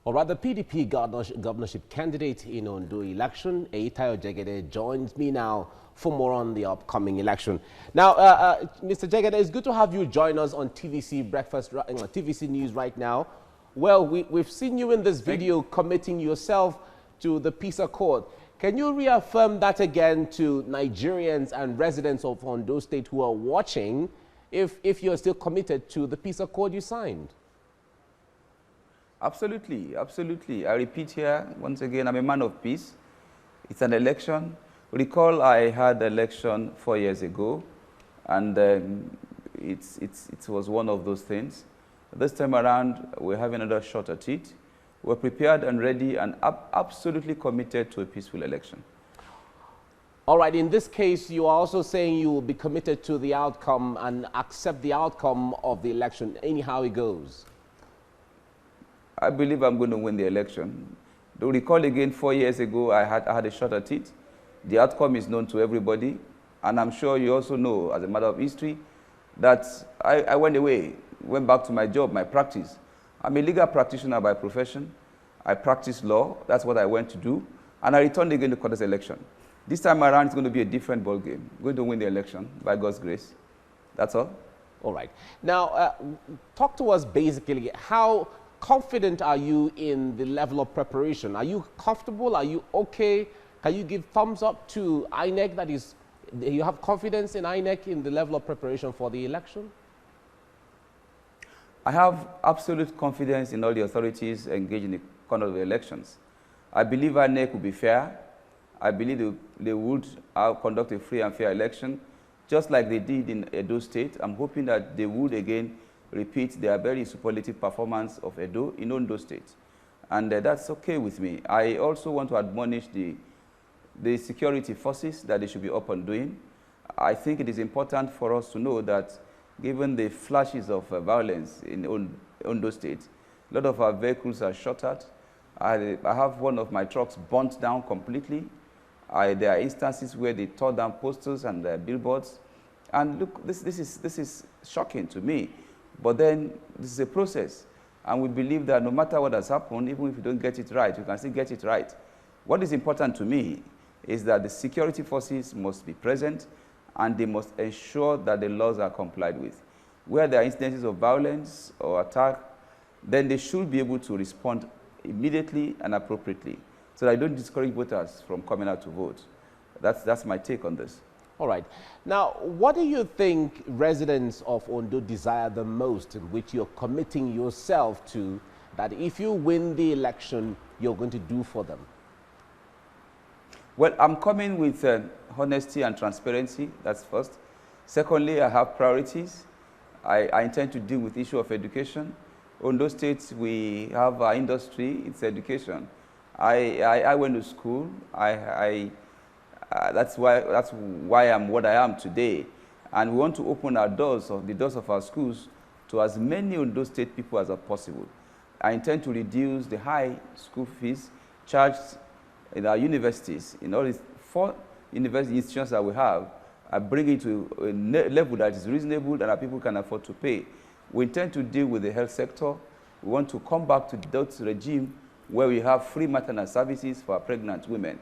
All right, the PDP governorship candidate in Ondo election, Eyitayo Jegede, joins me now for more on the upcoming election. Now, Mr. Jegede, it's good to have you join us on TVC Breakfast, TVC News right now. Well, we've seen you in this video committing yourself to the peace accord. Can you reaffirm that again to Nigerians and residents of Ondo State who are watching, if you're still committed to the peace accord you signed? Absolutely, absolutely. I repeat here, once again, I'm a man of peace. It's an election. Recall I had an election 4 years ago, and it was one of those things. This time around, we're having another shot at it. We're prepared and ready and absolutely committed to a peaceful election. All right, in this case, you are also saying you will be committed to the outcome and accept the outcome of the election, anyhow it goes. I believe I'm going to win the election. Do recall again, 4 years ago, I had a shot at it. The outcome is known to everybody, and I'm sure you also know, as a matter of history, that I went back to my job, my practice. I'm a legal practitioner by profession. I practice law. That's what I went to do. And I returned again to contest election. This time around, it's going to be a different ballgame. I'm going to win the election, by God's grace. That's all. All right. Now, talk to us basically. How confident are you in the level of preparation? Are you comfortable? Are you okay? Can you give thumbs up to INEC? That is, you have confidence in INEC in the level of preparation for the election? I have absolute confidence in all the authorities engaged in the conduct of the elections. I believe INEC will be fair. I believe they would conduct a free and fair election, just like they did in Edo State. I'm hoping that they would again repeat their very superlative performance of Edo in Ondo State. And that's okay with me. I also want to admonish the security forces that they should be up and doing. I think it is important for us to know that given the flashes of violence in Ondo State, a lot of our vehicles are shot at. I have one of my trucks burnt down completely. There are instances where they tore down posters and billboards. And look, this is shocking to me. But then this is a process, and we believe that no matter what has happened, even if you don't get it right, you can still get it right. What is important to me is that the security forces must be present, and they must ensure that the laws are complied with. Where there are instances of violence or attack, then they should be able to respond immediately and appropriately, so that I don't discourage voters from coming out to vote. That's my take on this. All right. Now, what do you think residents of Ondo desire the most, in which you're committing yourself to, that if you win the election, you're going to do for them? Well, I'm coming with honesty and transparency. That's first. Secondly, I have priorities. I intend to deal with the issue of education. Ondo State, we have our industry, it's education. I went to school. That's why I'm what I am today. And we want to open our doors, or the doors of our schools, to as many Ondo State people as possible. I intend to reduce the high school fees charged in our universities. In all these 4 university institutions that we have, I bring it to a level that is reasonable and that people can afford to pay. We intend to deal with the health sector. We want to come back to that regime where we have free maternal services for our pregnant women.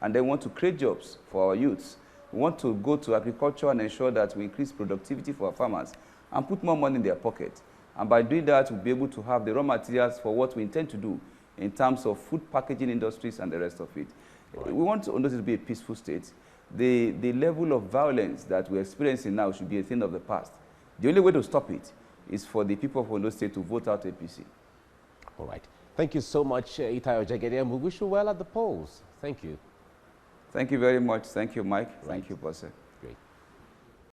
And then want to create jobs for our youths. We want to go to agriculture and ensure that we increase productivity for our farmers and put more money in their pocket. And by doing that, we'll be able to have the raw materials for what we intend to do in terms of food packaging industries and the rest of it. Right. We want Ondo to be a peaceful state. The level of violence that we're experiencing now should be a thing of the past. The only way to stop it is for the people of Ondo State to vote out APC. All right. Thank you so much, Eyitayo Jegede, and we wish you well at the polls. Thank you. Thank you very much. Thank you, Mike. Right. Thank you, Bosse.